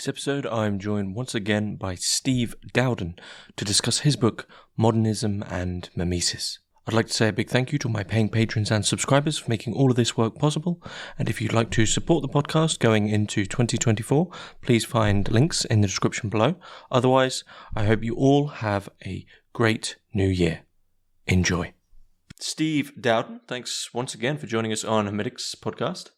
This episode, I'm joined once again by Steve Dowden to discuss his book, Modernism and Mimesis. I'd like to say a big thank you to my paying patrons and subscribers for making all of this work possible. And if you'd like to support the podcast going into 2024, please find links in the description below. Otherwise, I hope you all have a great new year. Enjoy. Steve Dowden, thanks once again for joining us on Hermitix podcast.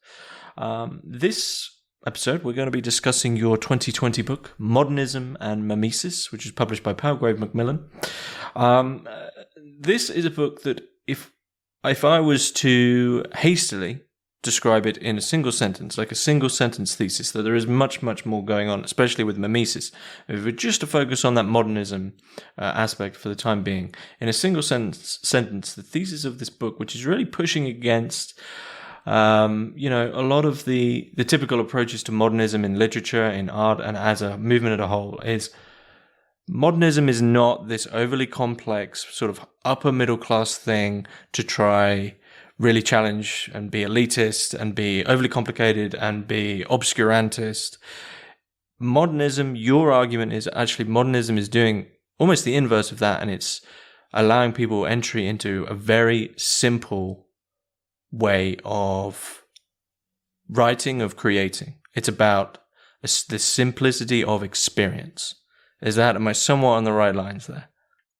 This episode, we're going to be discussing your 2020 book, Modernism and Mimesis, which is published by Palgrave Macmillan. This is a book that if I was to hastily describe it in a single sentence, like a single sentence thesis, that there is much, much more going on, especially with Mimesis. If we're just to focus on that modernism aspect for the time being, in a single sentence, the thesis of this book, which is really pushing against a lot of the typical approaches to modernism in literature, in art, and as a movement as a whole, is modernism is not this overly complex sort of upper middle class thing to try really challenge and be elitist and be overly complicated and be obscurantist. Modernism, your argument is actually modernism is doing almost the inverse of that, and it's allowing people entry into a very simple way of writing, of creating. It's about the simplicity of experience. Am I somewhat on the right lines there?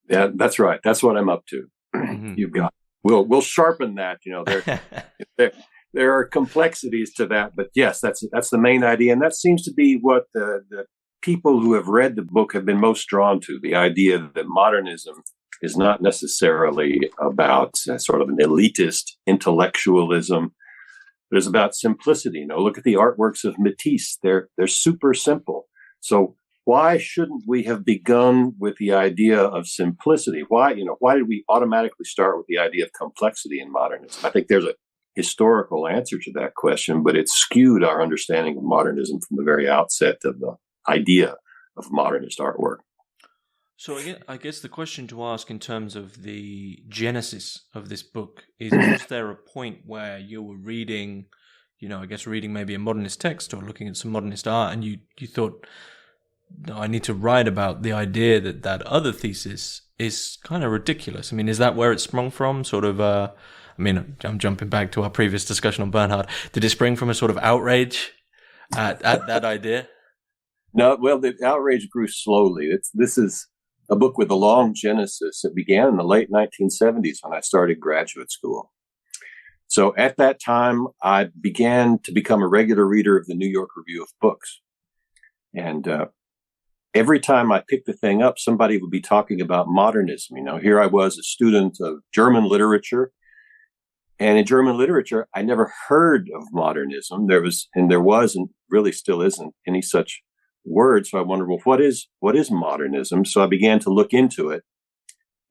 Yeah, that's right. That's what I'm up to. Mm-hmm. You've got. We'll sharpen that. There are complexities to that, but yes, that's the main idea, and that seems to be what the people who have read the book have been most drawn to. The idea that modernism is not necessarily about sort of an elitist intellectualism. But it's about simplicity. Look at the artworks of Matisse. They're super simple. So why shouldn't we have begun with the idea of simplicity? Why did we automatically start with the idea of complexity in modernism? I think there's a historical answer to that question, but it skewed our understanding of modernism from the very outset of the idea of modernist artwork. So I guess the question to ask in terms of the genesis of this book is, was there a point where you were reading maybe a modernist text or looking at some modernist art and you thought, no, I need to write about the idea that other thesis is kind of ridiculous? I mean, is that where it sprung from? Sort of, I'm jumping back to our previous discussion on Bernhard. Did it spring from a sort of outrage at that idea? No, well, the outrage grew slowly. This is a book with a long genesis. It began in the late 1970s when I started graduate school. So at that time, I began to become a regular reader of the New York Review of Books. And every time I picked the thing up, somebody would be talking about modernism. Here I was, a student of German literature. And in German literature, I never heard of modernism. There wasn't, really still isn't, any such word. So I wondered, well, what is modernism? So I began to look into it.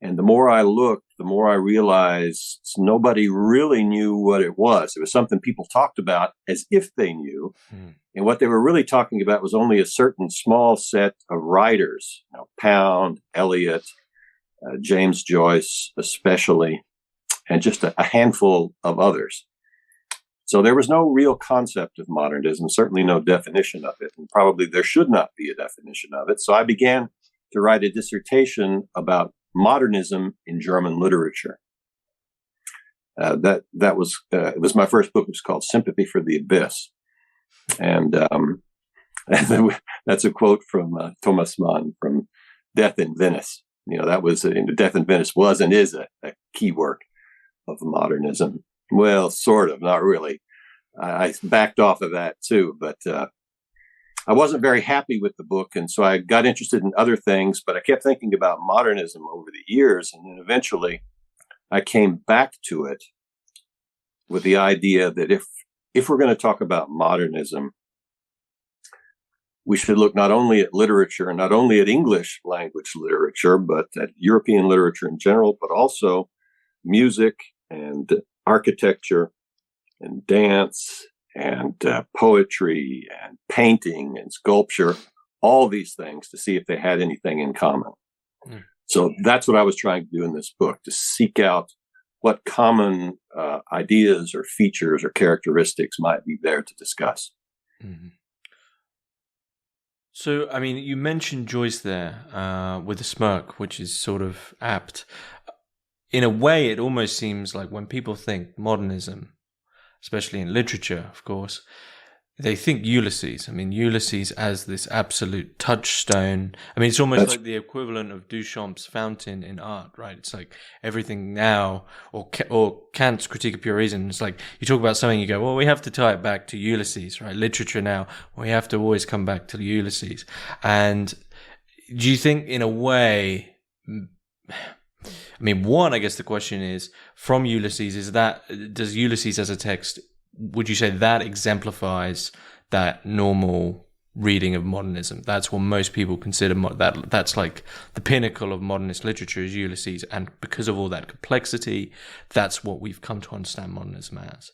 And the more I looked, the more I realized nobody really knew what it was. It was something people talked about as if they knew. And what they were really talking about was only a certain small set of writers, Pound, Eliot, James Joyce especially, and just a handful of others. So there was no real concept of modernism, certainly no definition of it, and probably there should not be a definition of it. So I began to write a dissertation about modernism in German literature. It was my first book. It was called Sympathy for the Abyss. And that's a quote from Thomas Mann from Death in Venice. That was Death in Venice was and is a key work of modernism. Well, sort of, not really. I backed off of that too, but I wasn't very happy with the book, and so I got interested in other things, but I kept thinking about modernism over the years, and then eventually I came back to it with the idea that if we're going to talk about modernism, we should look not only at literature and not only at English language literature, but at European literature in general, but also music and architecture and dance and poetry and painting and sculpture, all these things, to see if they had anything in common. So that's what I was trying to do in this book, to seek out what common ideas or features or characteristics might be there to discuss. Mm-hmm. So, I mean, you mentioned Joyce there with a smirk, which is sort of apt. In a way, it almost seems like when people think modernism, especially in literature, of course, they think Ulysses. I mean, Ulysses as this absolute touchstone. I mean, it's almost like the equivalent of Duchamp's fountain in art, right? It's like everything now, or Kant's Critique of Pure Reason. It's like you talk about something, you go, well, we have to tie it back to Ulysses, right? Literature now, we have to always come back to Ulysses. And do you think, in a way, I mean, one, I guess the question is, from Ulysses, does Ulysses as a text, would you say that exemplifies that normal reading of modernism? That's what most people consider that's like the pinnacle of modernist literature is Ulysses, and because of all that complexity, that's what we've come to understand modernism as.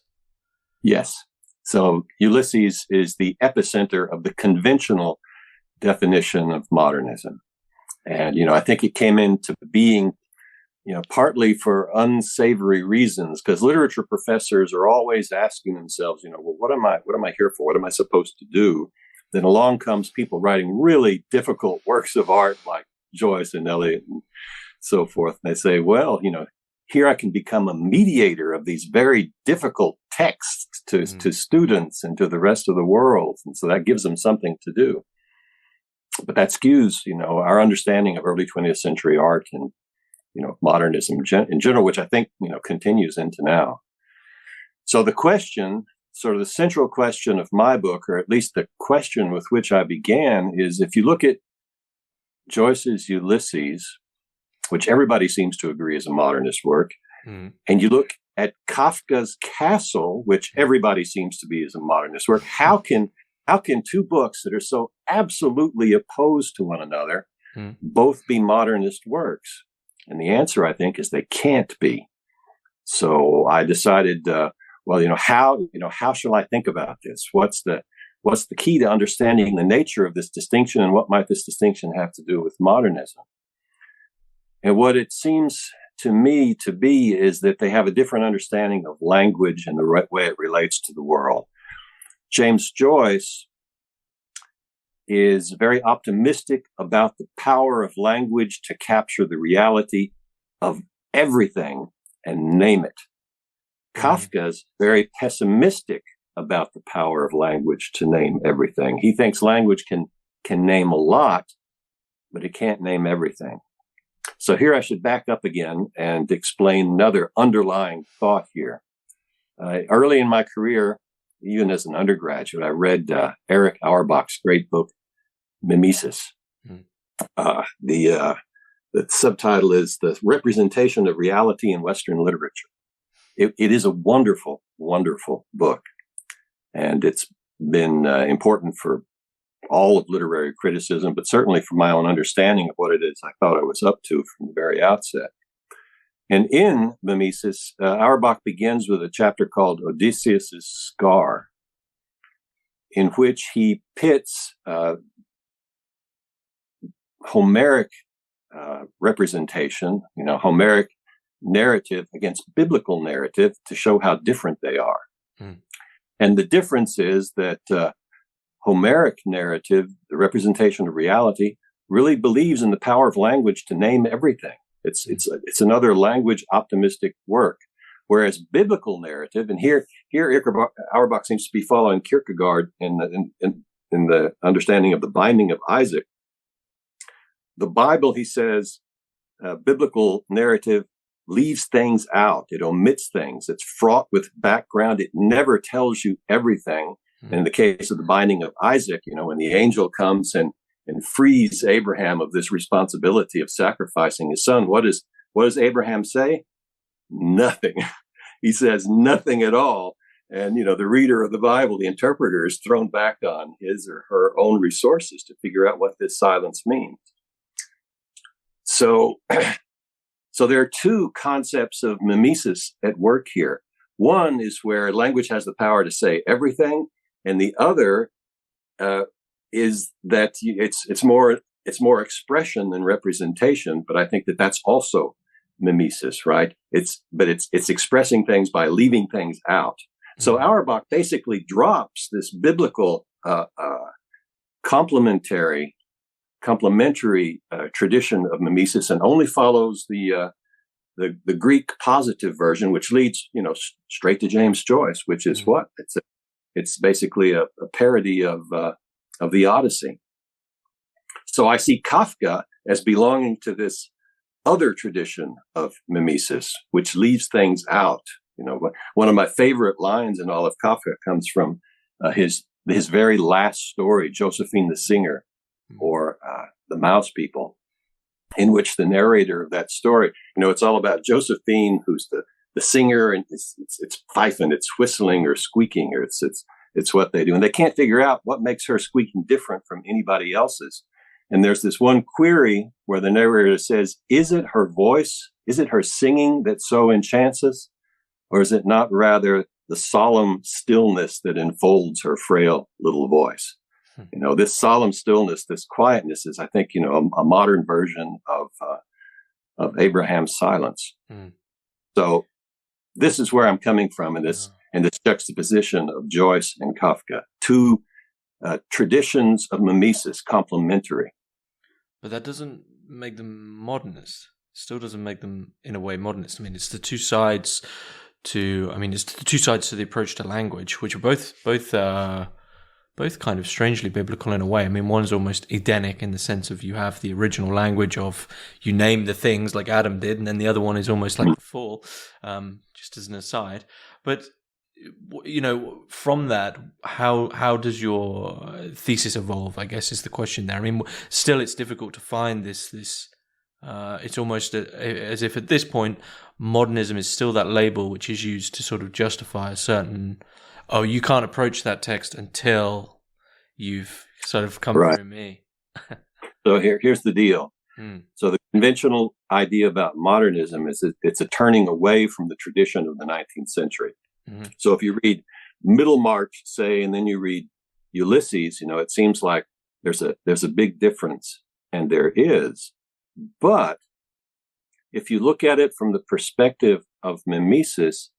Yes. So Ulysses is the epicenter of the conventional definition of modernism. And, I think it came into being partly for unsavory reasons, because literature professors are always asking themselves, well, what am I here for? What am I supposed to do? Then along comes people writing really difficult works of art like Joyce and Eliot and so forth. And they say, well, here I can become a mediator of these very difficult texts to students and to the rest of the world. And so that gives them something to do. But that skews, our understanding of early 20th century art and modernism in general, which I think, continues into now. So the question, sort of the central question of my book, or at least the question with which I began, is if you look at Joyce's Ulysses, which everybody seems to agree is a modernist work, and you look at Kafka's Castle, which everybody seems to be is a modernist work, how can two books that are so absolutely opposed to one another both be modernist works? And the answer, I think, is they can't be. So I decided, how shall I think about this? What's the key to understanding the nature of this distinction, and what might this distinction have to do with modernism? And what it seems to me to be is that they have a different understanding of language and the right way it relates to the world. James Joyce is very optimistic about the power of language to capture the reality of everything and name it. Kafka's very pessimistic about the power of language to name everything. He thinks language can name a lot, but it can't name everything. So here I should back up again and explain another underlying thought here. Early in my career, even as an undergraduate, I read Erich Auerbach's great book, Mimesis. The subtitle is The Representation of Reality in Western Literature. It is a wonderful, wonderful book. And it's been important for all of literary criticism, but certainly for my own understanding of what it is I thought I was up to from the very outset. And in Mimesis, Auerbach begins with a chapter called Odysseus' Scar, in which he pits Homeric representation, Homeric narrative against biblical narrative to show how different they are. And the difference is that Homeric narrative, the representation of reality, really believes in the power of language to name everything. It's another language optimistic work. Whereas biblical narrative, and here Auerbach seems to be following Kierkegaard in the understanding of the binding of Isaac. The Bible, he says, biblical narrative leaves things out. It omits things. It's fraught with background. It never tells you everything. In the case of the binding of Isaac, when the angel comes and frees Abraham of this responsibility of sacrificing his son, what does Abraham say? Nothing. He says nothing at all. And, the reader of the Bible, the interpreter, is thrown back on his or her own resources to figure out what this silence means. So there are two concepts of mimesis at work here. One is where language has the power to say everything, and the other is that it's more expression than representation. But I think that's also mimesis, right? It's expressing things by leaving things out. So Auerbach basically drops this biblical complementary tradition of mimesis, and only follows the Greek positive version, which leads straight to James Joyce, which is what it's basically a parody of the Odyssey. So I see Kafka as belonging to this other tradition of mimesis, which leaves things out. One of my favorite lines in all of Kafka comes from his very last story, Josephine the Singer, or The Mouse People, in which the narrator of that story, it's all about Josephine, who's the singer, and it's piping, it's whistling or squeaking, or it's what they do, and they can't figure out what makes her squeaking different from anybody else's. And there's this one query where the narrator says, "Is it her voice? Is it her singing that so enchants us, or is it not rather the solemn stillness that enfolds her frail little voice?" This solemn stillness, this quietness is, I think, a modern version of Abraham's silence. So this is where I'm coming from in this juxtaposition of Joyce and Kafka, two traditions of mimesis, complementary. But that doesn't make them modernist. Still doesn't make them, in a way, modernist. I mean, it's the two sides to the approach to language, which are both kind of strangely biblical in a way. I mean, one's almost Edenic in the sense of you have the original language of you name the things like Adam did, and then the other one is almost like the fall, just as an aside. But from that, how does your thesis evolve, I guess, is the question there. I mean, still it's difficult to find this it's almost as if at this point modernism is still that label which is used to sort of justify a certain, you can't approach that text until you've sort of come through me. So here's the deal. So the conventional idea about modernism is that it's a turning away from the tradition of the 19th century. So if you read Middlemarch, say, and then you read Ulysses, it seems like there's a big difference, and there is. But if you look at it from the perspective of mimesis,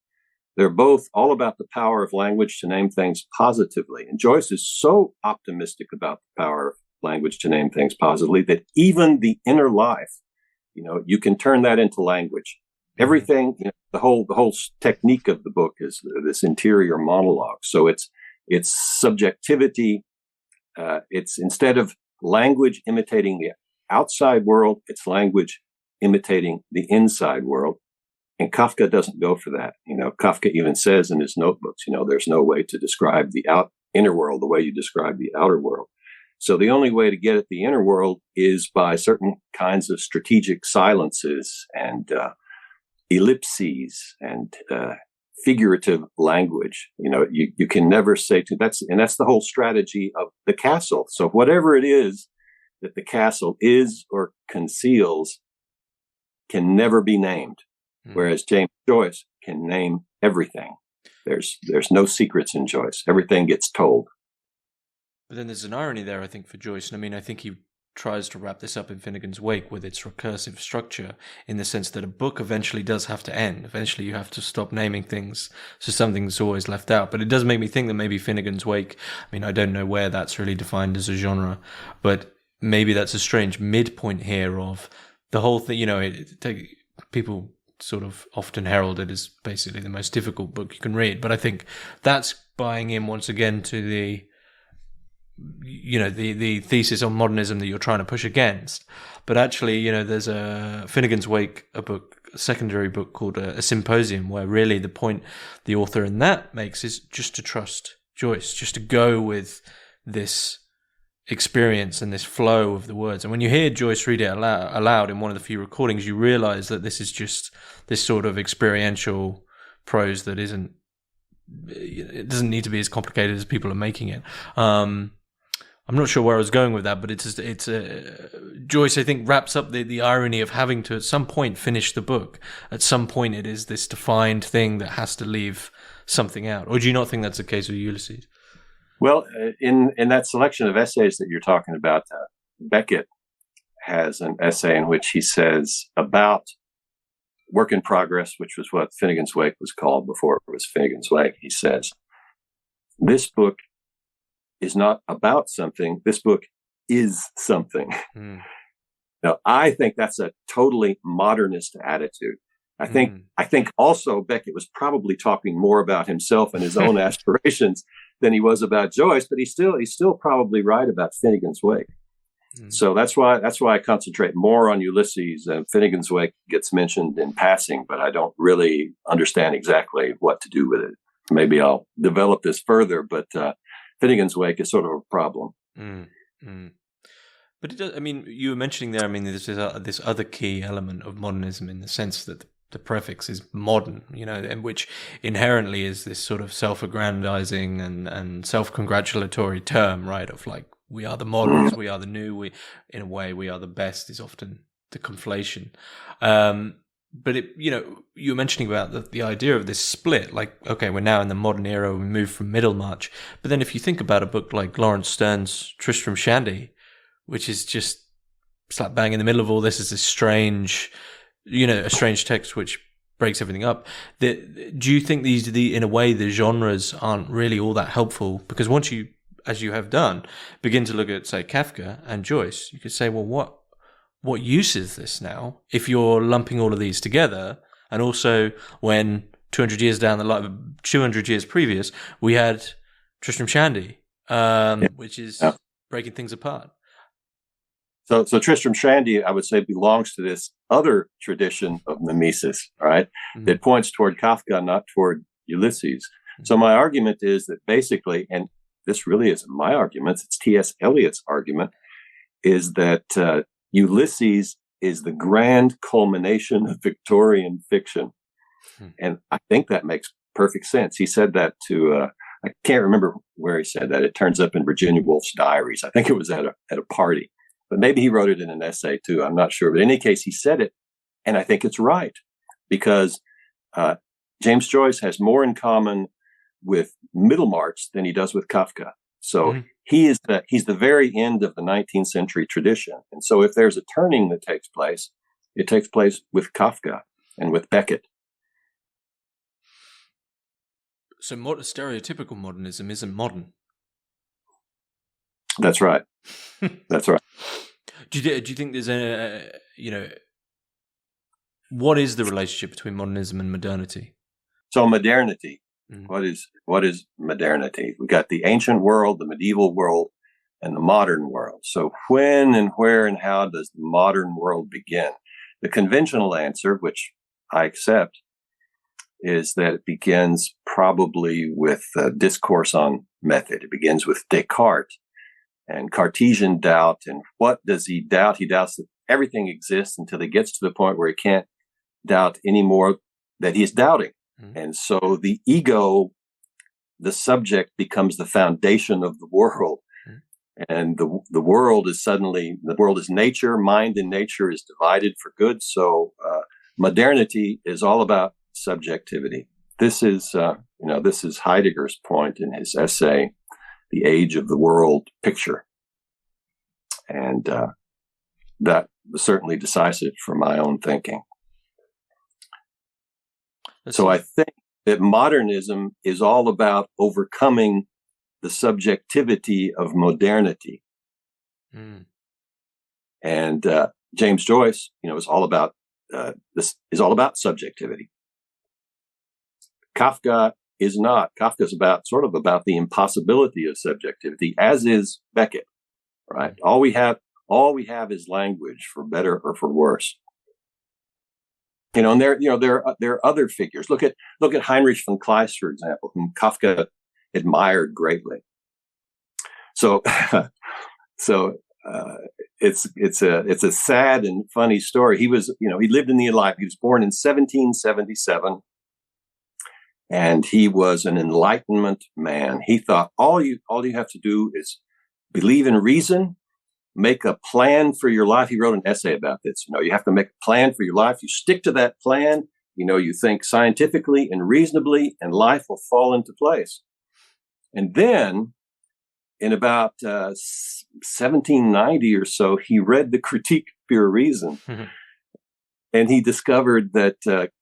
they're both all about the power of language to name things positively. And Joyce is so optimistic about the power of language to name things positively that even the inner life, you can turn that into language. Everything, the whole technique of the book is this interior monologue. So it's subjectivity. It's, instead of language imitating the outside world, it's language imitating the inside world. And Kafka doesn't go for that. Kafka even says in his notebooks, there's no way to describe the inner world the way you describe the outer world. So the only way to get at the inner world is by certain kinds of strategic silences and ellipses and figurative language. You can never say that's the whole strategy of the castle. So whatever it is that the castle is or conceals can never be named. Whereas James Joyce can name everything. There's no secrets in Joyce. Everything gets told. But then there's an irony there, I think, for Joyce. And I mean, I think he tries to wrap this up in Finnegan's Wake with its recursive structure, in the sense that a book eventually does have to end. Eventually you have to stop naming things, so something's always left out. But it does make me think that maybe Finnegan's Wake, I mean, I don't know where that's really defined as a genre, but maybe that's a strange midpoint here of the whole thing. People sort of often herald it as basically the most difficult book you can read, but I think that's buying in once again to the thesis on modernism that you're trying to push against. But actually, there's a Finnegan's Wake, a secondary book called a Symposium, where really the point the author in that makes is just to trust Joyce, just to go with this experience and this flow of the words. And when you hear Joyce read it aloud in one of the few recordings, you realize that this is just this sort of experiential prose that it doesn't need to be as complicated as people are making it. I'm not sure where I was going with that, but it's Joyce, I think, wraps up the irony of having to at some point finish the book. At some point it is this defined thing that has to leave something out. Or do you not think that's the case with Ulysses? Well, in that selection of essays that you're talking about, Beckett has an essay in which he says about work in progress, which was what Finnegan's Wake was called before it was Finnegan's Wake. He says, this book is not about something. This book is something. Mm. Now, I think that's a totally modernist attitude. I think also Beckett was probably talking more about himself and his own aspirations than he was about Joyce, but he's still probably right about Finnegan's Wake. Mm. So that's why I concentrate more on Ulysses. Finnegan's Wake gets mentioned in passing, but I don't really understand exactly what to do with it. Maybe I'll develop this further, but Finnegan's Wake is sort of a problem. Mm. Mm. But it does, I mean, you were mentioning there, I mean, there's this other key element of modernism in the sense that the prefix is modern, you know, and which inherently is this sort of self-aggrandizing and self-congratulatory term, right? Of like, we are the moderns, we are the new, in a way, we are the best is often the conflation. But it, you know, you were mentioning about the idea of this split, like, okay, we're now in the modern era, we move from Middlemarch. But then if you think about a book like Lawrence Stern's Tristram Shandy, which is just slap bang in the middle of all this, is this strange, you know, a strange text which breaks everything up. Do you think in a way, the genres aren't really all that helpful? Because once you, as you have done, begin to look at, say, Kafka and Joyce, you could say, well, what use is this now if you're lumping all of these together? And also when 200 years down the line, 200 years previous, we had Tristram Shandy, which is breaking things apart. So Tristram Shandy, I would say, belongs to this other tradition of mimesis, right? Mm-hmm. That points toward Kafka, not toward Ulysses. Mm-hmm. So my argument is that basically, and this really isn't my argument, it's T.S. Eliot's argument, is that Ulysses is the grand culmination of Victorian fiction. Mm-hmm. And I think that makes perfect sense. He said that to, I can't remember where he said that. It turns up in Virginia Woolf's diaries. I think it was at a party. But maybe he wrote it in an essay too. I'm not sure. But in any case, he said it. And I think it's right because James Joyce has more in common with Middlemarch than he does with Kafka. So he's the very end of the 19th century tradition. And so if there's a turning that takes place, it takes place with Kafka and with Beckett. So stereotypical modernism isn't modern. That's right. That's right. Do you think there's what is the relationship between modernism and modernity? So modernity, what is modernity? We got the ancient world, the medieval world, and the modern world. So when and where and how does the modern world begin? The conventional answer, which I accept, is that it begins probably with discourse on method. It begins with Descartes and Cartesian doubt. And what does he doubt? He doubts that everything exists until he gets to the point where he can't doubt anymore that he's doubting. Mm-hmm. And so the ego, the subject, becomes the foundation of the world. Mm-hmm. And the world is nature. Mind and nature is divided for good. So modernity is all about subjectivity. This is Heidegger's point in his essay, The Age of the World Picture. And that was certainly decisive for my own thinking. So I think that modernism is all about overcoming the subjectivity of modernity. Mm. And James Joyce, is all about this is all about subjectivity. Kafka is not. Kafka's about the impossibility of subjectivity, as is Beckett. Right? All we have is language, for better or for worse. And there are other figures. Look at Heinrich von Kleist, for example, whom Kafka admired greatly. So it's a sad and funny story. He lived in the Enlightenment. He was born in 1777, and he was an Enlightenment man. He thought all you have to do is believe in reason. Make a plan for your life. He wrote an essay about this. You have to make a plan for your life. You stick to that plan. You think scientifically and reasonably, and life will fall into place. And then, in about 1790 or so, he read the Critique of Pure Reason. Mm-hmm. And he discovered that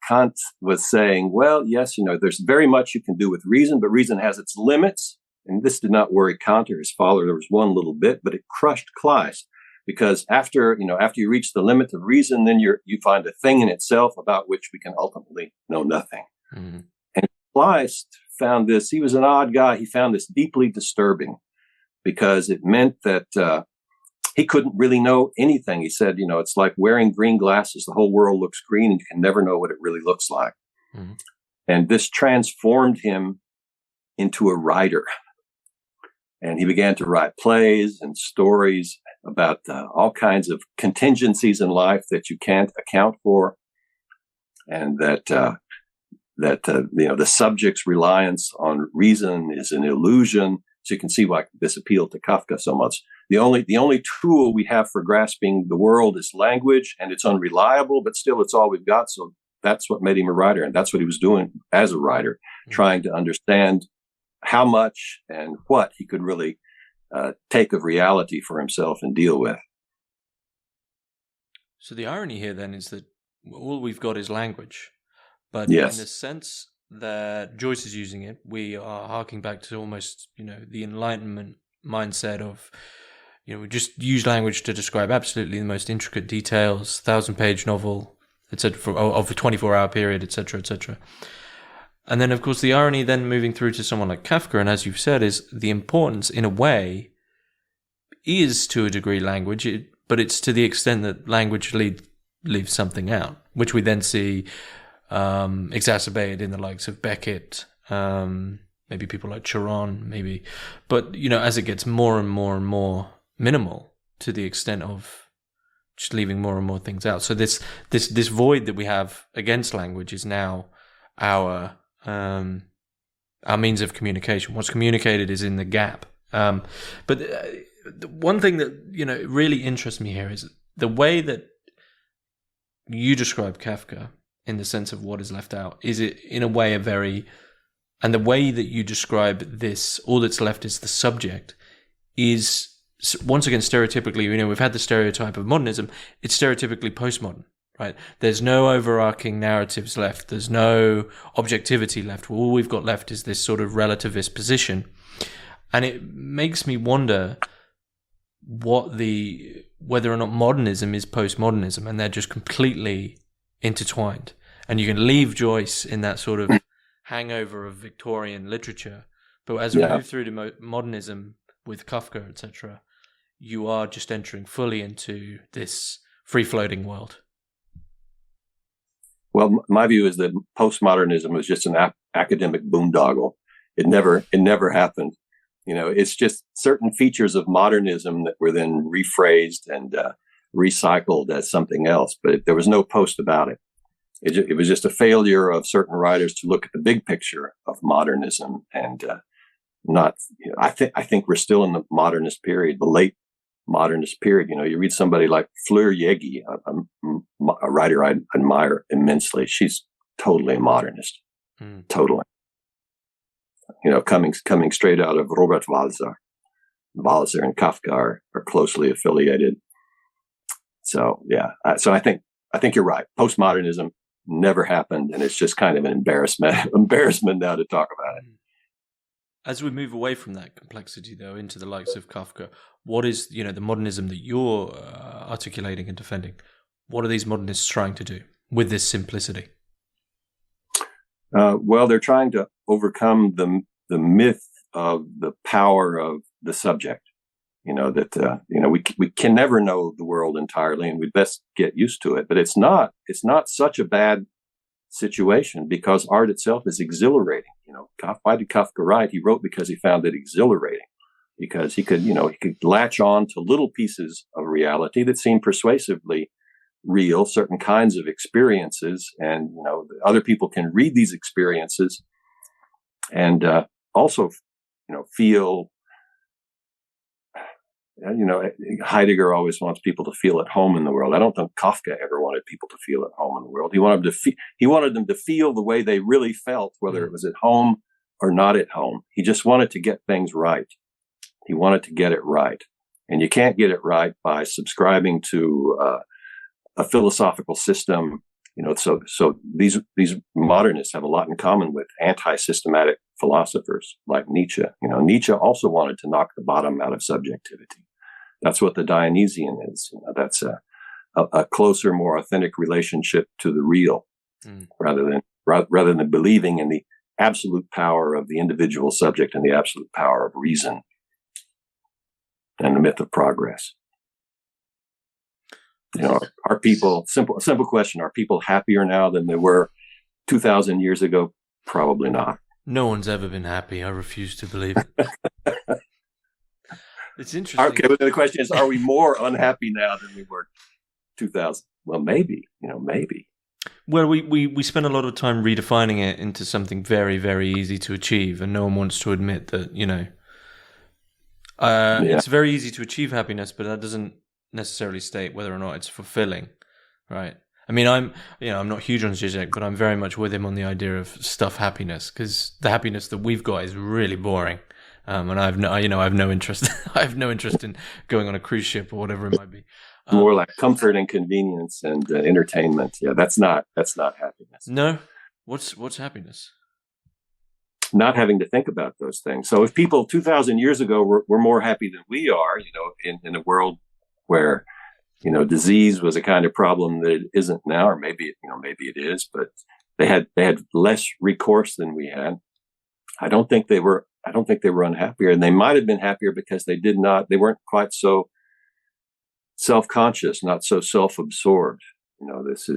Kant was saying, well, yes, there's very much you can do with reason, but reason has its limits. and this did not worry Kant or his followers one little bit, but it crushed Kleist. Because after you reach the limit of reason, then you find a thing in itself about which we can ultimately know nothing. Mm-hmm. And Kleist found this, he was an odd guy. He found this deeply disturbing because it meant that he couldn't really know anything. He said, it's like wearing green glasses. The whole world looks green and you can never know what it really looks like. Mm-hmm. And this transformed him into a writer. And he began to write plays and stories about all kinds of contingencies in life that you can't account for, and that the subject's reliance on reason is an illusion. So you can see why this appealed to Kafka so much. The only tool we have for grasping the world is language, and it's unreliable, but still it's all we've got. So that's what made him a writer, and that's what he was doing as a writer, trying to understand how much and what he could really take of reality for himself and deal with. So the irony here then is that all we've got is language, but yes, in the sense that Joyce is using it, we are harking back to almost, the Enlightenment mindset of, we just use language to describe absolutely the most intricate details, 1,000-page novel, etc., of a 24-hour period, etc., etc. And then, of course, the irony then moving through to someone like Kafka, and as you've said, is the importance, in a way, is to a degree language, but it's to the extent that language leaves something out, which we then see exacerbated in the likes of Beckett, maybe people like Chiron, maybe. But, as it gets more and more and more minimal to the extent of just leaving more and more things out. So this void that we have against language is now our means of communication. What's communicated is in the gap. But the one thing that really interests me here is the way that you describe Kafka in the sense of what is left out. Is it in a way and the way that you describe this, all that's left is the subject, is once again stereotypically. We've had the stereotype of modernism. It's stereotypically postmodern. Right. There's no overarching narratives left. There's no objectivity left. All we've got left is this sort of relativist position. And it makes me wonder whether or not modernism is postmodernism, and they're just completely intertwined. And you can leave Joyce in that sort of hangover of Victorian literature. But as we move through to modernism with Kafka, etc., you are just entering fully into this free-floating world. Well, my view is that postmodernism was just an academic boondoggle. It never happened. It's just certain features of modernism that were then rephrased and recycled as something else. But there was no post about it. It was just a failure of certain writers to look at the big picture of modernism and not. I think we're still in the modernist period, the late modernist period. You read somebody like Fleur Yegi, a writer I admire immensely. She's totally a modernist, totally. Coming straight out of Robert Walser. Walser and Kafka are closely affiliated. So so I think you're right. Postmodernism never happened, and it's just kind of an embarrassment now to talk about it. As we move away from that complexity, though, into the likes of Kafka, what is, the modernism that you're articulating and defending? What are these modernists trying to do with this simplicity? Well, they're trying to overcome the myth of the power of the subject. We can never know the world entirely, and we best get used to it. But it's not such a bad situation because art itself is exhilarating. Why did Kafka write? He wrote because he found it exhilarating, because he could latch on to little pieces of reality that seemed persuasively real, certain kinds of experiences, and other people can read these experiences and also feel. Heidegger always wants people to feel at home in the world. I don't think Kafka ever wanted people to feel at home in the world. He wanted them to feel the way they really felt, whether it was at home or not at home. He just wanted to get things right. He wanted to get it right. And you can't get it right by subscribing to a philosophical system, So these modernists have a lot in common with anti-systematic philosophers like Nietzsche. Nietzsche also wanted to knock the bottom out of subjectivity. That's what the Dionysian is. That's a closer, more authentic relationship to the real, rather than believing in the absolute power of the individual subject and the absolute power of reason and the myth of progress. Are people, simple question, are people happier now than they were 2,000 years ago? Probably not. No one's ever been happy. I refuse to believe it. It's interesting. Okay, but the question is, are we more unhappy now than we were 2,000? Well, maybe. Well, we spend a lot of time redefining it into something very, very easy to achieve, and no one wants to admit that, it's very easy to achieve happiness, but that doesn't necessarily state whether or not it's fulfilling, right? I mean, I'm not huge on Zizek, but I'm very much with him on the idea of stuff happiness, because the happiness that we've got is really boring, and I have no interest. I have no interest in going on a cruise ship or whatever it might be. More like comfort and convenience and entertainment. Yeah, that's not happiness. No, what's happiness? Not having to think about those things. So if people 2,000 years ago were more happy than we are, in a world where disease was a kind of problem that it isn't now, or maybe it is, but they had less recourse than we had. I don't think they were unhappier, and they might have been happier because they weren't quite so self-conscious, not so self-absorbed. This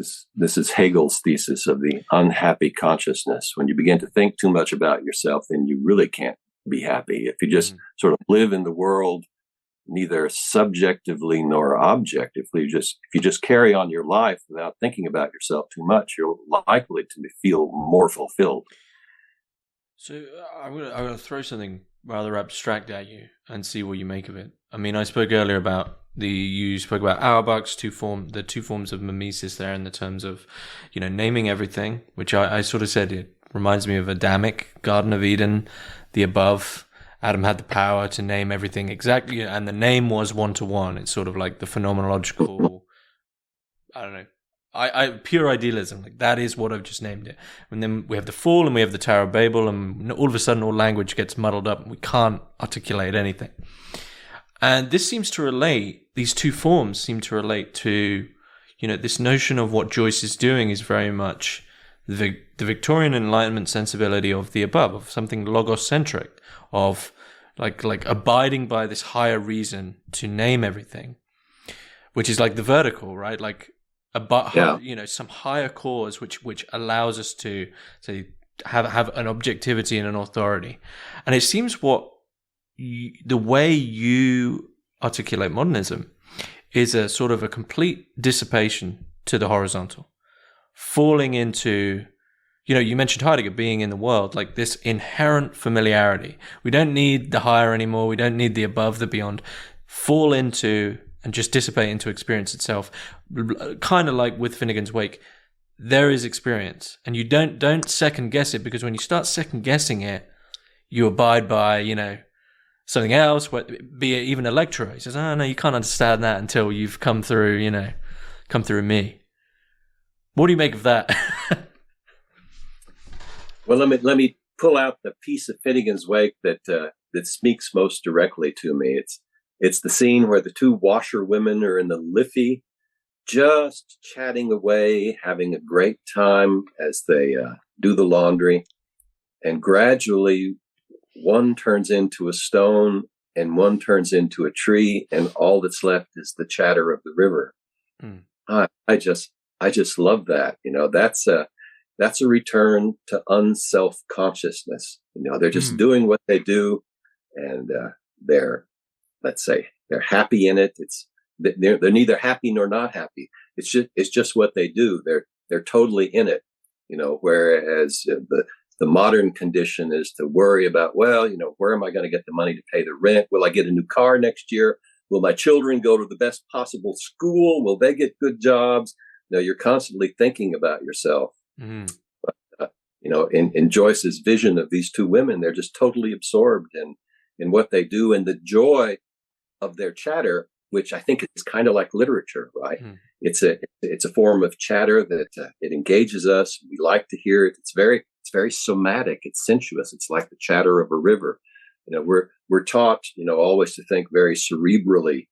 is Hegel's thesis of the unhappy consciousness. When you begin to think too much about yourself, then you really can't be happy. If you just sort of live in the world, neither subjectively nor objectively, if you just carry on your life without thinking about yourself too much, you're likely to feel more fulfilled. So I'm gonna throw something rather abstract at you and see what you make of it. I mean, I spoke earlier about you spoke about Auerbach's the two forms of mimesis there, in the terms of, naming everything, which I sort of said it reminds me of Adamic Garden of Eden, the above. Adam had the power to name everything exactly, and the name was one-to-one. It's sort of like the phenomenological, I don't know, I pure idealism. Like, that is what I've just named it. And then we have the fall, and we have the Tower of Babel, and all of a sudden all language gets muddled up, and we can't articulate anything. And this seems to relate, these two forms seem to relate to, this notion of what Joyce is doing is very much the Victorian Enlightenment sensibility of the above, of something logocentric, of like abiding by this higher reason to name everything, which is like the vertical, right? Like some higher cause which allows us to say have an objectivity and an authority. And it seems the way you articulate modernism is a sort of a complete dissipation to the horizontal, falling into, you mentioned Heidegger being in the world, like this inherent familiarity. We don't need the higher anymore. We don't need the above, the beyond. Fall into and just dissipate into experience itself. Kind of like with Finnegan's Wake, there is experience, and you don't second guess it, because when you start second guessing it, you abide by, something else, be it even a lecturer. He says, "Oh no, you can't understand that until you've come through me." What do you make of that? Well, let me pull out the piece of Finnegan's Wake that speaks most directly to me. It's the scene where the two washerwomen are in the Liffey, just chatting away, having a great time as they do the laundry, and gradually one turns into a stone and one turns into a tree, and all that's left is the chatter of the river. I just love that. That's a return to unself-consciousness. They're just doing what they do, and they're happy in it. They're neither happy nor not happy. It's just what they do. They're totally in it. Whereas the modern condition is to worry about, where am I going to get the money to pay the rent? Will I get a new car next year? Will my children go to the best possible school? Will they get good jobs? You're constantly thinking about yourself. But, in Joyce's vision of these two women, they're just totally absorbed in what they do, and the joy of their chatter which I think is kind of like literature, right? Mm. It's a form of chatter that it engages us. We like to hear it. It's very somatic. It's sensuous. It's like the chatter of a river. We're taught, always to think very cerebrally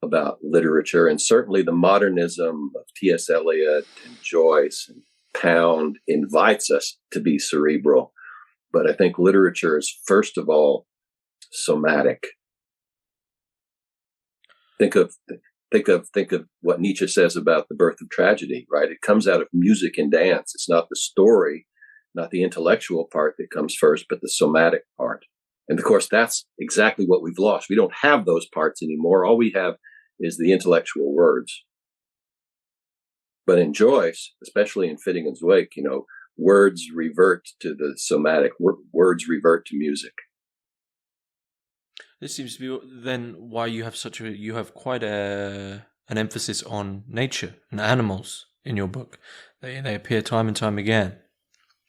about literature, and certainly the modernism of T.S. Eliot and Joyce and Pound invites us to be cerebral. But I think literature is first of all somatic. Think of what Nietzsche says about the birth of tragedy, right? It comes out of music and dance. It's not the story, not the intellectual part that comes first, but the somatic part. And of course, that's exactly what we've lost. We don't have those parts anymore. All we have is the intellectual words. But in Joyce, especially in Finnegan's Wake, words revert to the somatic. Words revert to music. This seems to be then why you have quite an emphasis on nature and animals in your book. They appear time and time again.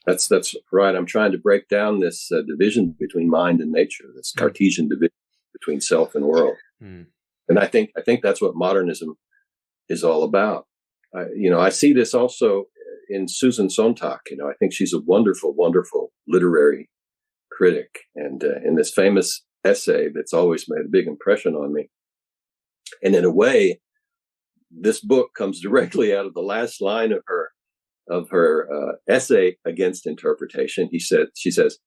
That's right. I'm trying to break down this division between mind and nature, this Cartesian division between self and world. Mm. And I think that's what modernism is all about. I see this also in Susan Sontag. I think she's a wonderful, wonderful literary critic. And in this famous essay that's always made a big impression on me. And in a way, this book comes directly out of the last line of her essay against interpretation. She says,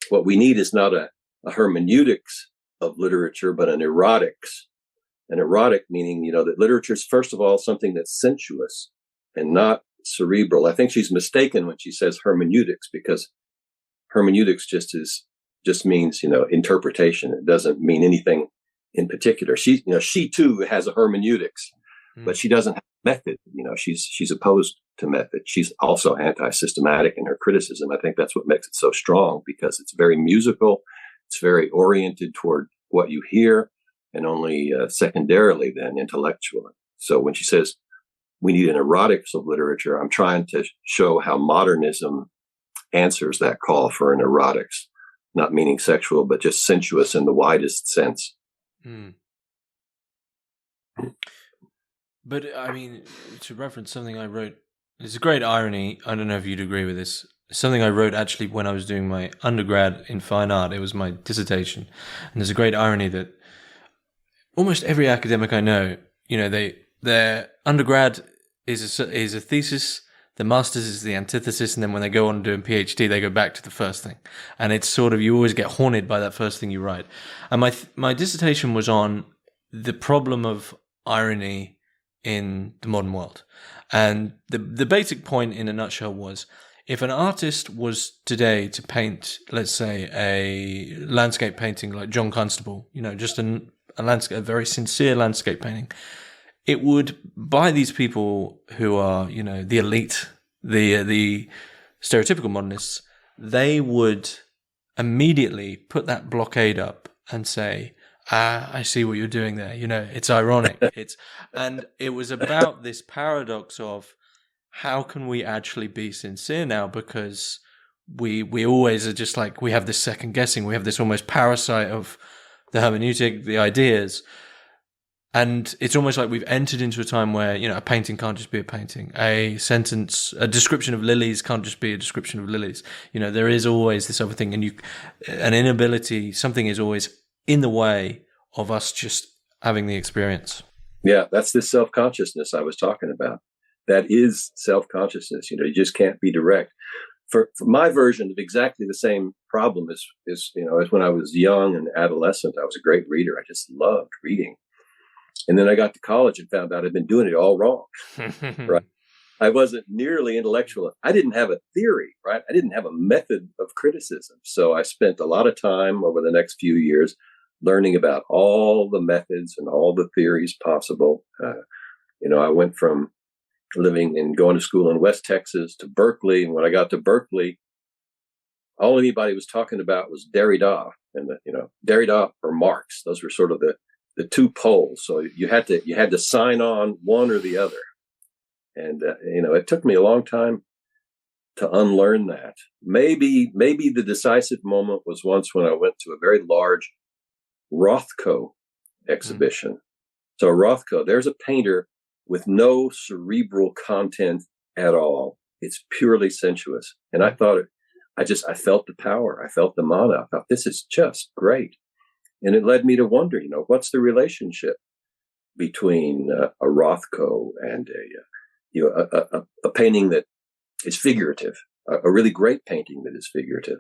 what we need is not a hermeneutics of literature, but an erotics. An erotic meaning, that literature is first of all something that's sensuous and not cerebral. I think she's mistaken when she says hermeneutics, because hermeneutics just means, interpretation. It doesn't mean anything in particular. She too has a hermeneutics, but she doesn't have method. She's opposed to method. She's also anti-systematic in her criticism. I think that's what makes it so strong, because it's very musical. It's very oriented toward what you hear, and only secondarily then intellectual. So when she says we need an erotics of literature, I'm trying to show how modernism answers that call for an erotics, not meaning sexual, but just sensuous in the widest sense. Mm. But to reference something I wrote, there's a great irony. I don't know if you'd agree with this. Something I wrote actually when I was doing my undergrad in fine art. It was my dissertation. And there's a great irony that almost every academic I know, their undergrad is a thesis, the master's is the antithesis, and then when they go on doing Ph.D, they go back to the first thing. And it's sort of, you always get haunted by that first thing you write. And my dissertation was on the problem of irony in the modern world. And the basic point in a nutshell was, if an artist was today to paint, let's say, a landscape painting like John Constable, just a landscape, a very sincere landscape painting, it would, by these people who are, the elite, the stereotypical modernists, they would immediately put that blockade up and say, I see what you're doing there. It's ironic. And it was about this paradox of, how can we actually be sincere now? Because we always are just like, we have this second guessing. We have this almost parasite of the hermeneutic, the ideas. And it's almost like we've entered into a time where, a painting can't just be a painting. A description of lilies can't just be a description of lilies. There is always this other thing, and an inability, something is always in the way of us just having the experience. Yeah, that's this self-consciousness I was talking about. That is self-consciousness. You just can't be direct. For my version of exactly the same problem is as when I was young and adolescent, I was a great reader. I just loved reading. And then I got to college and found out I'd been doing it all wrong. Right? I wasn't nearly intellectual. I didn't have a theory, right? I didn't have a method of criticism. So I spent a lot of time over the next few years learning about all the methods and all the theories possible. I went from living and going to school in West Texas to Berkeley. And when I got to Berkeley, all anybody was talking about was Derrida and Derrida or Marx. Those were sort of the two poles. So you had to sign on one or the other. And, it took me a long time to unlearn that. Maybe the decisive moment was once when I went to a very large Rothko exhibition So Rothko, there's a painter with no cerebral content at all. It's purely sensuous. And I thought I felt the power. I felt the mana. I thought, this is just great. And it led me to wonder, what's the relationship between a Rothko and a painting that is figurative, a really great painting that is figurative.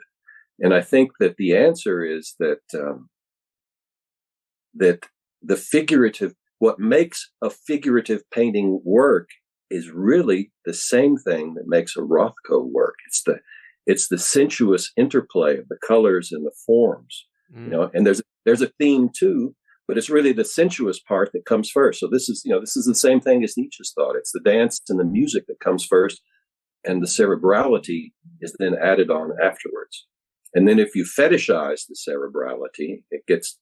And I think that the answer is that that the figurative, what makes a figurative painting work is really the same thing that makes a Rothko work. It's the sensuous interplay of the colors and the forms, and there's a theme too, but it's really the sensuous part that comes first. So this is the same thing as Nietzsche's thought. It's the dance and the music that comes first, and the cerebrality is then added on afterwards. And then if you fetishize the cerebrality, it gets,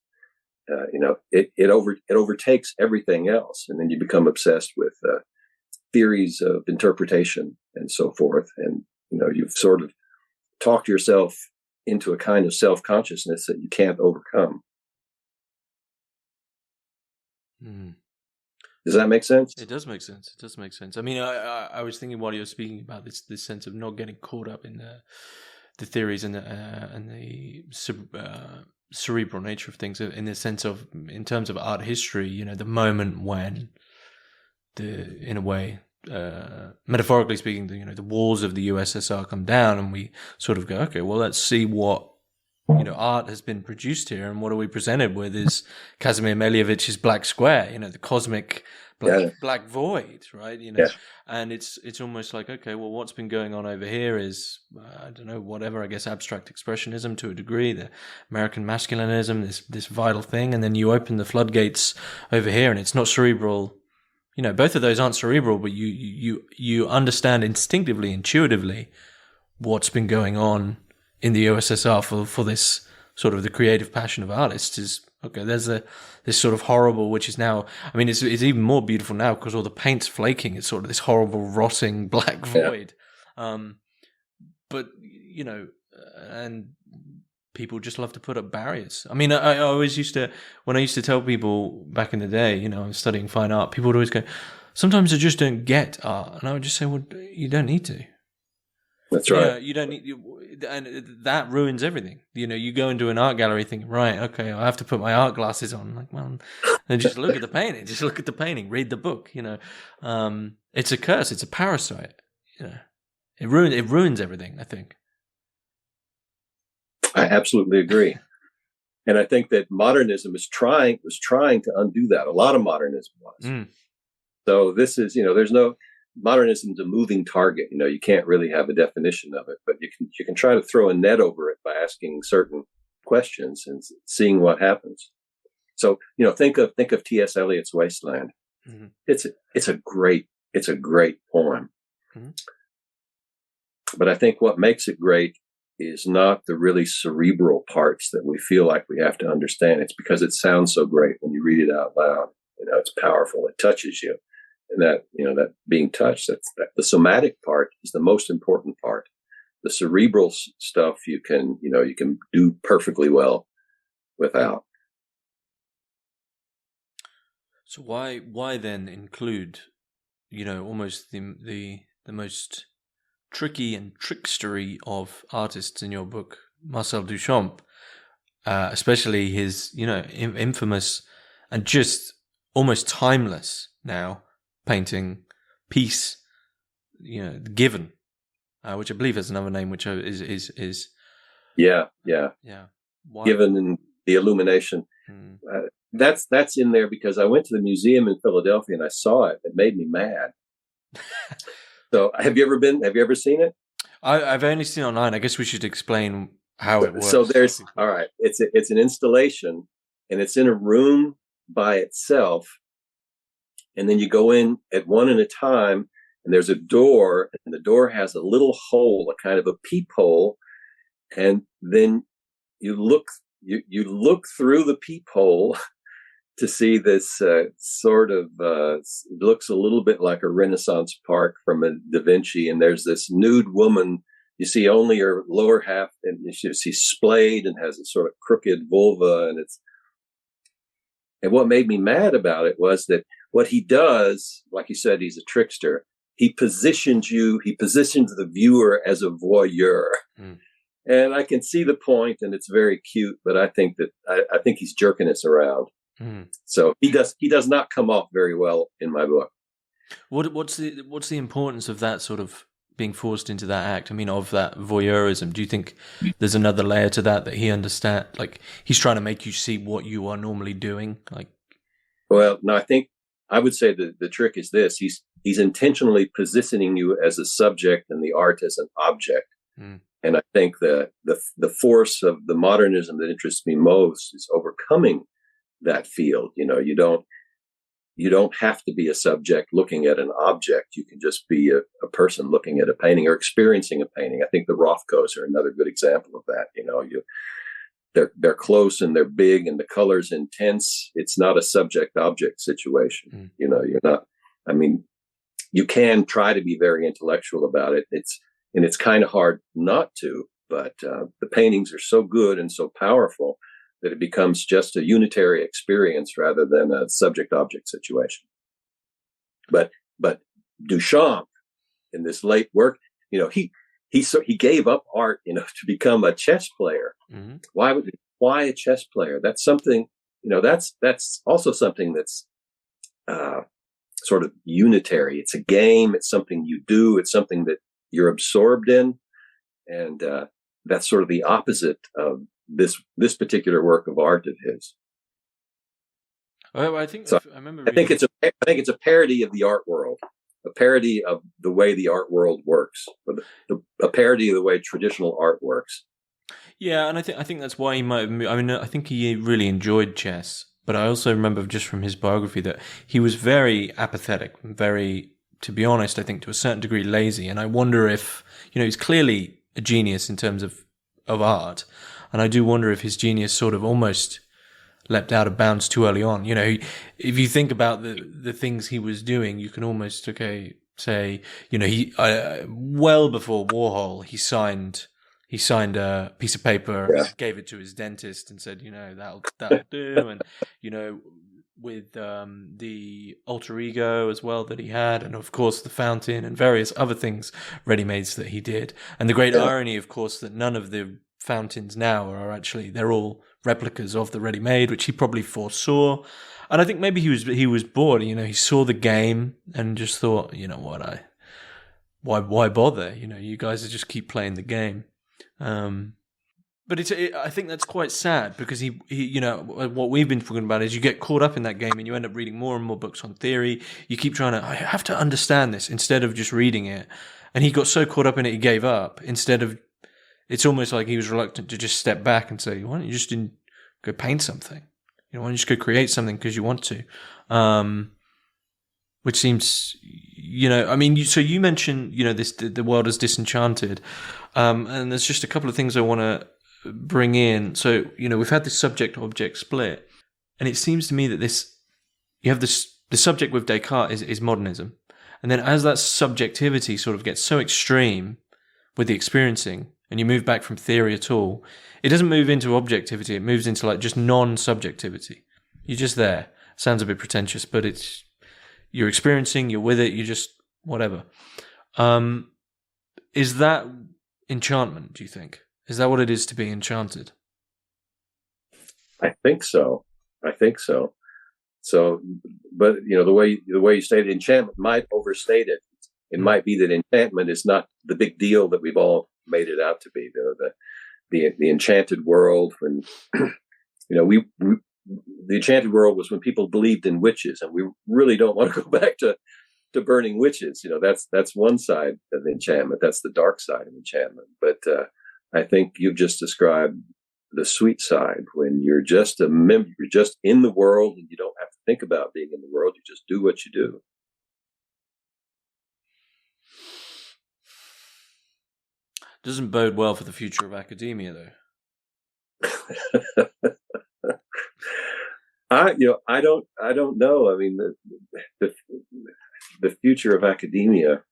it overtakes everything else, and then you become obsessed with theories of interpretation and so forth. And you've sort of talked yourself into a kind of self-consciousness that you can't overcome. Mm. Does that make sense? It does make sense. It does make sense. I mean, I was thinking while you were speaking about this sense of not getting caught up in the theories and the cerebral nature of things, in the sense of, in terms of art history, the moment when in a way, metaphorically speaking, the walls of the USSR come down, and we sort of go, okay, well, let's see what art has been produced here, and what are we presented with is Kazimir Meleevich's Black Square, the cosmic black void, right? And it's almost like, okay, well, what's been going on over here is I don't know, whatever, I guess abstract expressionism to a degree, the American masculinism, this vital thing, and then you open the floodgates over here, and it's not cerebral. Both of those aren't cerebral, but you understand instinctively, intuitively, what's been going on in the USSR for this sort of the creative passion of artists is, okay, there's this sort of horrible, which is now, I mean, it's even more beautiful now because all the paint's flaking. It's sort of this horrible, rotting black void. But, and people just love to put up barriers. I mean, I always when I used to tell people back in the day, I was studying fine art, people would always go, sometimes I just don't get art. And I would just say, well, you don't need to. That's right. You don't need, and that ruins everything. You go into an art gallery thinking, right, okay, I have to put my art glasses on. Like, well, then just look at the painting. Just look at the painting. Read the book. It's a curse. It's a parasite. It ruins everything, I think. I absolutely agree. And I think that modernism was trying to undo that. A lot of modernism was. Mm. So this is, there's no, modernism is a moving target. You can't really have a definition of it, but you can try to throw a net over it by asking certain questions and seeing what happens. So, think of T.S. Eliot's Wasteland. Mm-hmm. It's a great poem. Mm-hmm. But I think what makes it great is not the really cerebral parts that we feel like we have to understand. It's because it sounds so great when you read it out loud. It's powerful. It touches you. And that, that being touched, the somatic part is the most important part. The cerebral stuff you can do perfectly well without. So why then include, almost the most tricky and trickstery of artists in your book, Marcel Duchamp, especially his, infamous and just almost timeless now painting piece, Given, which I believe has another name, which is yeah. Why? Given and the Illumination. That's in there because I went to the museum in Philadelphia and I saw it. It made me mad. So have you ever seen it? I've only seen it online. I guess we should explain how it works. So all right. It's an installation, and it's in a room by itself. And then you go in at one at a time, and there's a door, and the door has a little hole, a kind of a peephole. And then you look through the peephole to see this sort of looks a little bit like a Renaissance park from a Da Vinci. And there's this nude woman. You see only her lower half, and she's splayed and has a sort of crooked vulva, and And what made me mad about it was that what he does, like you said, he's a trickster. He positions the viewer as a voyeur. Mm. And I can see the point, and it's very cute, but I think he's jerking us around. Mm. So he does not come off very well in my book. What's the importance of that sort of being forced into that act? I mean, of that voyeurism. Do you think there's another layer to that he understands? Like, he's trying to make you see what you are normally doing? Like, well, no, I would say that the trick is this: he's intentionally positioning you as a subject and the art as an object. Mm. And I think the force of the modernism that interests me most is overcoming that field. You don't have to be a subject looking at an object. You can just be a person looking at a painting or experiencing a painting. I think the Rothkos are another good example of that. They're close and they're big and the color's intense. It's not a subject-object situation. Mm. You're not. I mean, you can try to be very intellectual about it. It's kind of hard not to, but the paintings are so good and so powerful that it becomes just a unitary experience rather than a subject-object situation. But Duchamp, in this late work, he gave up art, to become a chess player. Mm-hmm. Why a chess player? That's something, that's also something that's sort of unitary. It's a game. It's something you do. It's something that you're absorbed in, and that's sort of the opposite of this particular work of art of his. Well, I think so. I remember. I think it's a parody of the art world, a parody of the way the art world works, or a parody of the way traditional art works. Yeah, and I think that's why he might have moved. I mean, I think he really enjoyed chess, but I also remember just from his biography that he was very apathetic, very, to be honest, I think to a certain degree lazy. And I wonder if, he's clearly a genius in terms of art. And I do wonder if his genius sort of almost leapt out of bounds too early on. If you think about the things he was doing, you can almost, say, he, well before Warhol, he signed a piece of paper, gave it to his dentist and said, that'll do. And, with the alter ego as well that he had, and of course the fountain and various other things, ready-mades that he did. And the great irony, of course, that none of the fountains now are actually, they're all replicas of the ready-made, which he probably foresaw. And I think maybe he was bored. He saw the game and just thought, why bother? You guys just keep playing the game. But I think that's quite sad because he, what we've been talking about is you get caught up in that game and you end up reading more and more books on theory. You keep trying to, I have to understand this instead of just reading it. And he got so caught up in it, he gave up. Instead of, it's almost like he was reluctant to just step back and say, why don't you just go paint something? Why don't you just go create something because you want to? Which seems, so you mentioned, the world is disenchanted. And there's just a couple of things I want to bring in. So, we've had this subject-object split, and it seems to me that the subject with Descartes is modernism. And then as that subjectivity sort of gets so extreme with the experiencing, and you move back from theory at all, it doesn't move into objectivity, it moves into like just non-subjectivity. You're just there. Sounds a bit pretentious, but you're experiencing, you're with it, you just, whatever. Is that enchantment, do you think? Is that what it is to be enchanted? I think so. So, but the way you stated enchantment might overstate it. It might be that enchantment is not the big deal that we've all made it out to be. The enchanted world, when the enchanted world was when people believed in witches, and we really don't want to go back to burning witches. That's one side of enchantment. That's the dark side of enchantment. But I think you've just described the sweet side, when you're just a member, you're just in the world, and you don't have to think about being in the world. You just do what you do. Doesn't bode well for the future of academia, though. I don't know. I mean, the future of academia,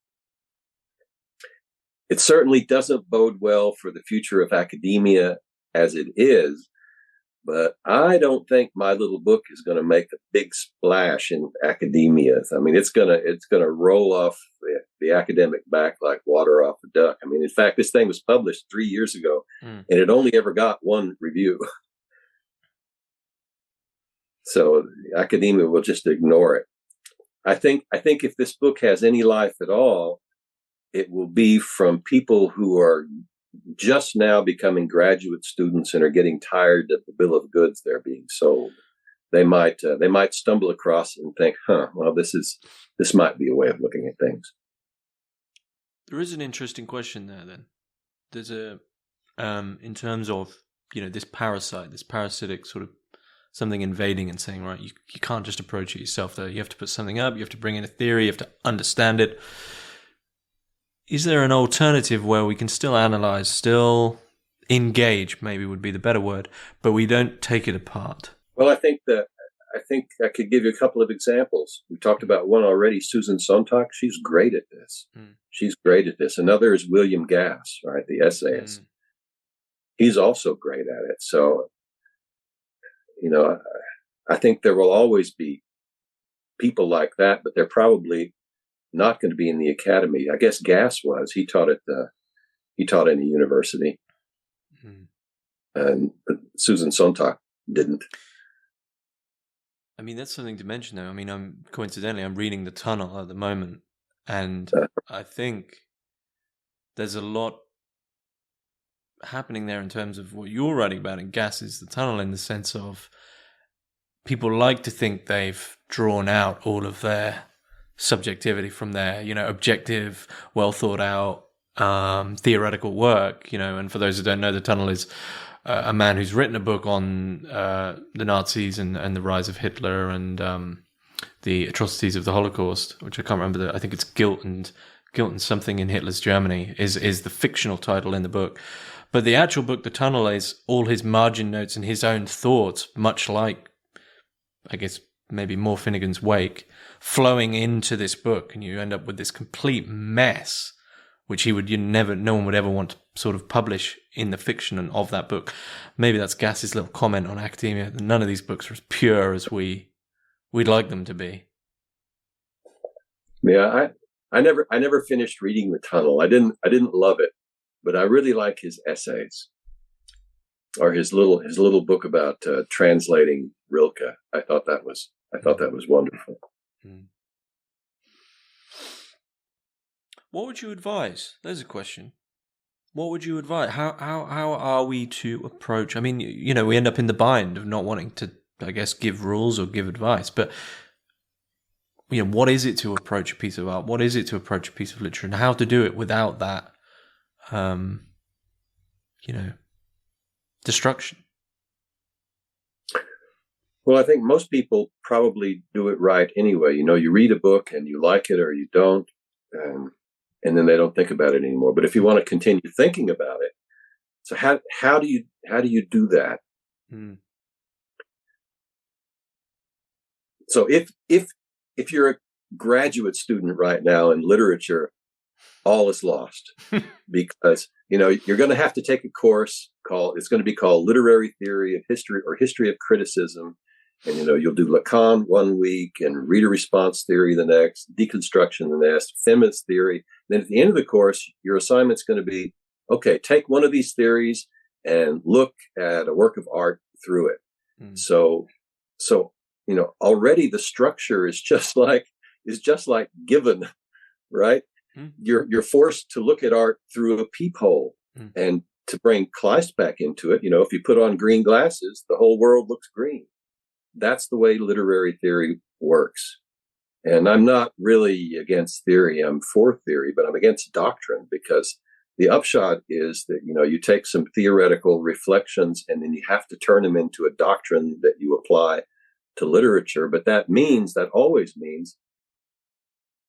it certainly doesn't bode well for the future of academia as it is. But I don't think my little book is going to make a big splash in academia. I mean, it's gonna roll off the academic back like water off a duck. I mean, in fact, this thing was published 3 years ago, and it only ever got one review. So academia will just ignore it. I think if this book has any life at all, it will be from people who are just now becoming graduate students and are getting tired of the bill of goods they're being sold. They might stumble across it and think, well, this might be a way of looking at things. There is an interesting question there. Then there's in terms of this parasitic sort of something invading and saying, right, you can't just approach it yourself. Though you have to put something up, you have to bring in a theory, you have to understand it. Is there an alternative where we can still analyze, still engage, maybe would be the better word, but we don't take it apart? Well, I think I could give you a couple of examples. We talked about one already, Susan Sontag. She's great at this. She's great at this. Another is William Gass, right, the essayist. He's also great at it. So, I think there will always be people like that, but they're probably not going to be in the academy. I guess Gass was. He taught in a university, and Susan Sontag didn't. I mean, that's something to mention, though. I mean, I'm reading The Tunnel at the moment, and I think there's a lot happening there in terms of what you're writing about in Gass's The Tunnel, in the sense of people like to think they've drawn out all of their subjectivity from their, objective, well thought out, theoretical work, and for those who don't know, The Tunnel is a man who's written a book on the Nazis and the rise of Hitler and the atrocities of the Holocaust, which I can't remember. I think it's Guilt and something in Hitler's Germany is the fictional title in the book. But the actual book, The Tunnel, is all his margin notes and his own thoughts, much like, I guess, maybe more Finnegan's Wake, flowing into this book, and you end up with this complete mess, which no one would ever want to sort of publish in the fiction of that book. Maybe that's Gass's little comment on academia, that none of these books are as pure as we'd like them to be. Yeah, I never finished reading The Tunnel. I didn't love it, but I really like his essays, or his little book about translating Rilke. I thought that was wonderful. What would you advise? There's a question. What would you advise? How are we to approach? I mean, we end up in the bind of not wanting to, I guess, give rules or give advice. But what is it to approach a piece of art? What is it to approach a piece of literature, and how to do it without that, destruction? Well, I think most people probably do it right anyway. You read a book and you like it or you don't, and then they don't think about it anymore. But if you want to continue thinking about it, so how do you do that? So if you're a graduate student right now in literature, all is lost because you're going to have to take a course it's going to be called Literary Theory of History or History of Criticism. And, you'll do Lacan 1 week and reader response theory the next, deconstruction the next, feminist theory. And then at the end of the course, your assignment's going to be, okay, take one of these theories and look at a work of art through it. So, already the structure is just like given, right? You're forced to look at art through a peephole. And to bring Kleist back into it, if you put on green glasses, the whole world looks green. That's the way literary theory works. And I'm not really against theory. I'm for theory, but I'm against doctrine, because the upshot is that, you take some theoretical reflections and then you have to turn them into a doctrine that you apply to literature. But that always means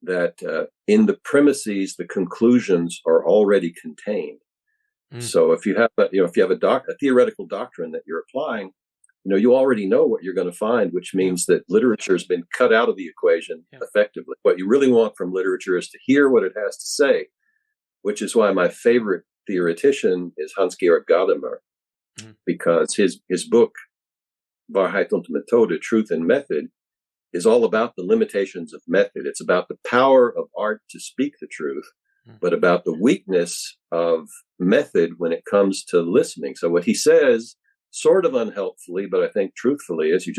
that in the premises, the conclusions are already contained. So if you have a theoretical doctrine that you're applying, you already know what you're going to find, which means that literature has been cut out of the equation effectively. What you really want from literature is to hear what it has to say, which is why my favorite theoretician is Hans-Georg Gadamer, because his book Wahrheit und Methode, truth and method, is all about the limitations of method. It's about the power of art to speak the truth, but about the weakness of method when it comes to listening. So what he says, sort of unhelpfully, but I think truthfully, is you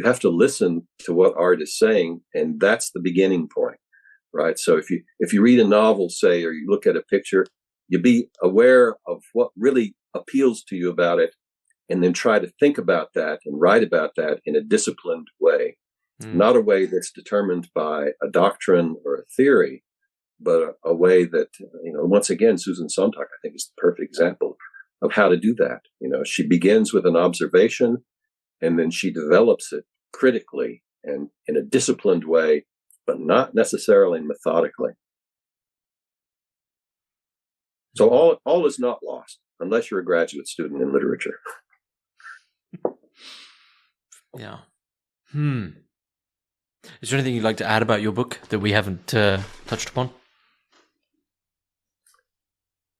have to listen to what art is saying, and that's the beginning point, right? So if you read a novel, say, or you look at a picture, you be aware of what really appeals to you about it, and then try to think about that and write about that in a disciplined way, not a way that's determined by a doctrine or a theory, but a way that, once again, Susan Sontag, I think, is the perfect example of how to do that. She begins with an observation, and then she develops it critically and in a disciplined way, but not necessarily methodically. So all is not lost unless you're a graduate student in literature. Yeah. Is there anything you'd like to add about your book that we haven't touched upon?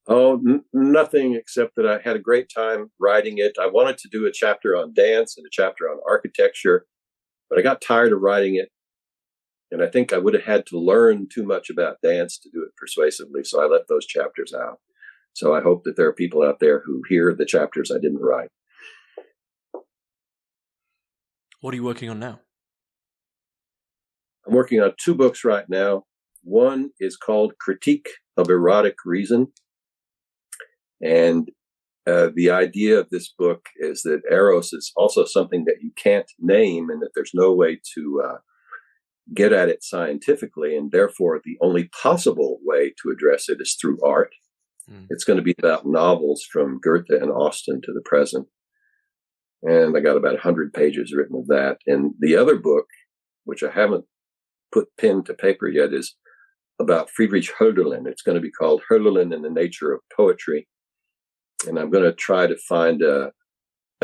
Oh, nothing except that I had a great time writing it. I wanted to do a chapter on dance and a chapter on architecture, but I got tired of writing it. And I think I would have had to learn too much about dance to do it persuasively. So I left those chapters out. So I hope that there are people out there who hear the chapters I didn't write. What are you working on now? I'm working on 2 books right now. One is called Critique of Erotic Reason. And the idea of this book is that eros is also something that you can't name, and that there's no way to get at it scientifically. And therefore, the only possible way to address it is through art. It's going to be about novels from Goethe and Austen to the present. And I got about 100 pages written of that. And the other book, which I haven't put pen to paper yet, is about Friedrich Hölderlin. It's going to be called Hölderlin and the Nature of Poetry. And I'm going to try to find a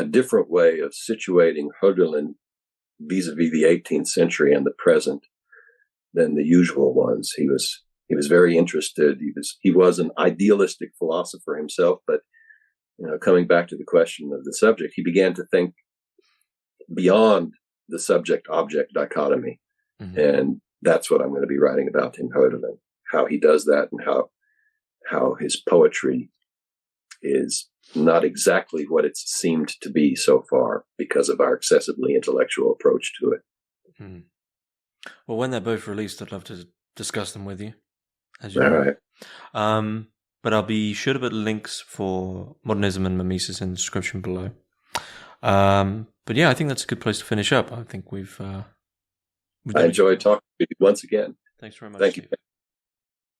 different way of situating Hölderlin vis-a-vis the 18th century and the present than the usual ones. He was very interested. He was an idealistic philosopher himself, but coming back to the question of the subject, he began to think beyond the subject-object dichotomy. And that's what I'm going to be writing about in Hölderlin, how he does that, and how his poetry is not exactly what it's seemed to be so far because of our excessively intellectual approach to it. Well, when they're both released, I'd love to discuss them with you. As you All know. right. But I'll be sure to put links for Modernism and Mimesis in the description below. But yeah, I think that's a good place to finish up. I think we've I enjoyed talking to you once again. Thanks very much. Thank you. Steve.